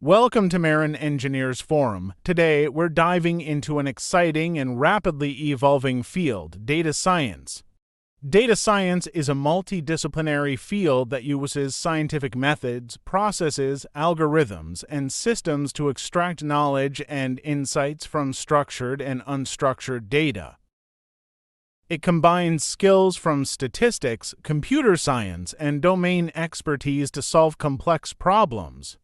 Welcome to Marin Engineers Forum. Today, we're diving into an exciting and rapidly evolving field, data science. Data science is a multidisciplinary field that uses scientific methods, processes, algorithms, and systems to extract knowledge and insights from structured and unstructured data. It combines skills from statistics, computer science, and domain expertise to solve complex problems.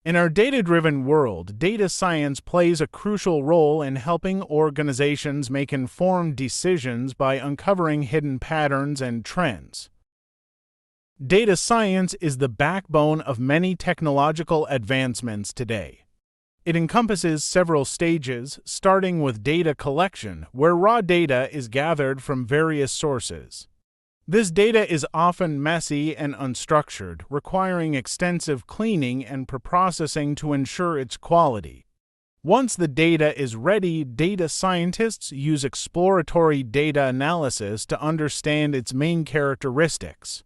In our data-driven world, data science plays a crucial role in helping organizations make informed decisions by uncovering hidden patterns and trends. Data science is the backbone of many technological advancements today. It encompasses several stages, starting with data collection, where raw data is gathered from various sources. This data is often messy and unstructured, requiring extensive cleaning and preprocessing to ensure its quality. Once the data is ready, data scientists use exploratory data analysis to understand its main characteristics.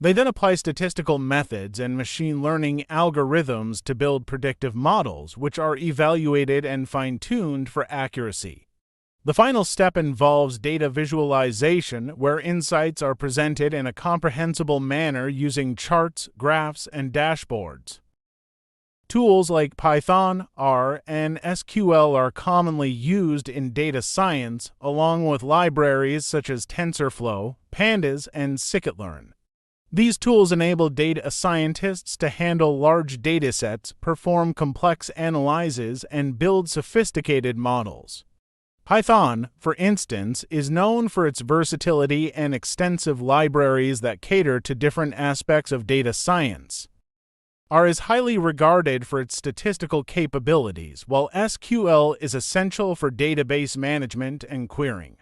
They then apply statistical methods and machine learning algorithms to build predictive models, which are evaluated and fine-tuned for accuracy. The final step involves data visualization, where insights are presented in a comprehensible manner using charts, graphs, and dashboards. Tools like Python, R, and SQL are commonly used in data science, along with libraries such as TensorFlow, Pandas, and Scikit-learn. These tools enable data scientists to handle large datasets, perform complex analyses, and build sophisticated models. Python, for instance, is known for its versatility and extensive libraries that cater to different aspects of data science. R is highly regarded for its statistical capabilities, while SQL is essential for database management and querying.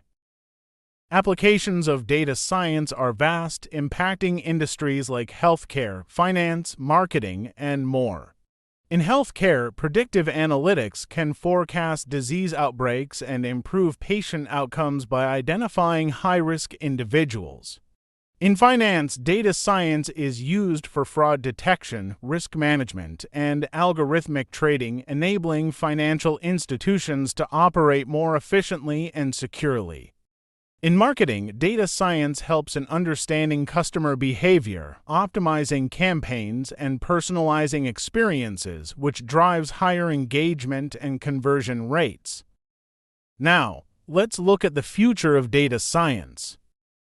Applications of data science are vast, impacting industries like healthcare, finance, marketing, and more. In healthcare, predictive analytics can forecast disease outbreaks and improve patient outcomes by identifying high-risk individuals. In finance, data science is used for fraud detection, risk management, and algorithmic trading, enabling financial institutions to operate more efficiently and securely. In marketing, data science helps in understanding customer behavior, optimizing campaigns, and personalizing experiences, which drives higher engagement and conversion rates. Now, let's look at the future of data science.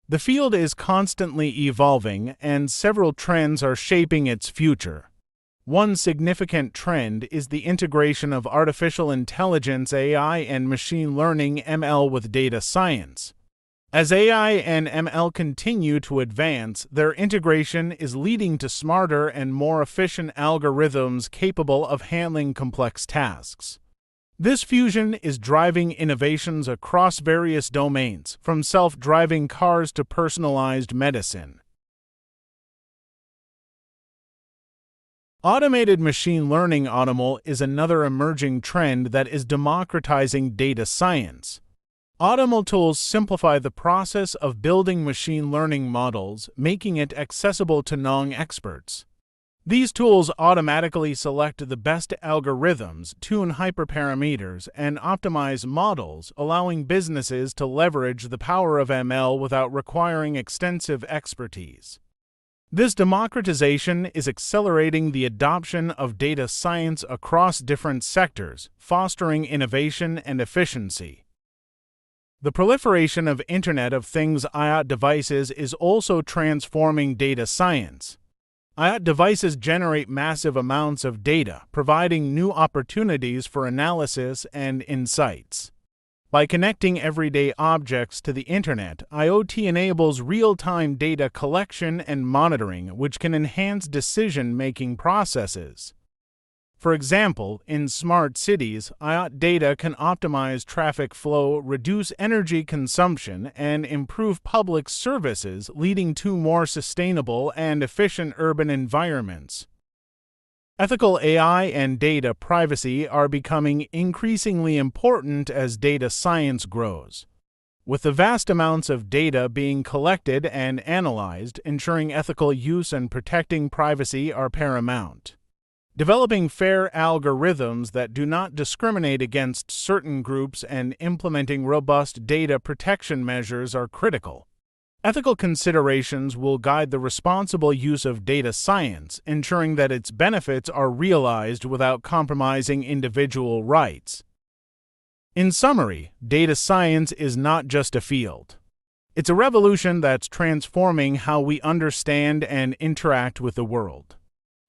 The field is constantly evolving, and several trends are shaping its future. One significant trend is the integration of artificial intelligence (AI) and machine learning (ML) with data science. As AI and ML continue to advance, their integration is leading to smarter and more efficient algorithms capable of handling complex tasks. This fusion is driving innovations across various domains, from self-driving cars to personalized medicine. Automated machine learning (AutoML) is another emerging trend that is democratizing data science. AutoML tools simplify the process of building machine learning models, making it accessible to non-experts. These tools automatically select the best algorithms, tune hyperparameters, and optimize models, allowing businesses to leverage the power of ML without requiring extensive expertise. This democratization is accelerating the adoption of data science across different sectors, fostering innovation and efficiency. The proliferation of Internet of Things IoT devices is also transforming data science. IoT devices generate massive amounts of data, providing new opportunities for analysis and insights. By connecting everyday objects to the Internet, IoT enables real-time data collection and monitoring, which can enhance decision-making processes. For example, in smart cities, IoT data can optimize traffic flow, reduce energy consumption, and improve public services, leading to more sustainable and efficient urban environments. Ethical AI and data privacy are becoming increasingly important as data science grows. With the vast amounts of data being collected and analyzed, ensuring ethical use and protecting privacy are paramount. Developing fair algorithms that do not discriminate against certain groups and implementing robust data protection measures are critical. Ethical considerations will guide the responsible use of data science, ensuring that its benefits are realized without compromising individual rights. In summary, data science is not just a field. It's a revolution that's transforming how we understand and interact with the world.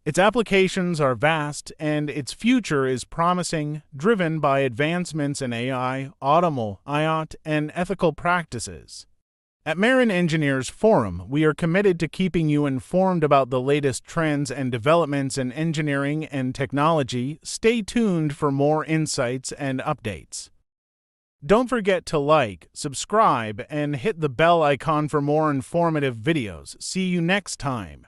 Its applications are vast, and its future is promising, driven by advancements in AI, IoT, and ethical practices. At Marin Engineers Forum, we are committed to keeping you informed about the latest trends and developments in engineering and technology. Stay tuned for more insights and updates. Don't forget to like, subscribe, and hit the bell icon for more informative videos. See you next time.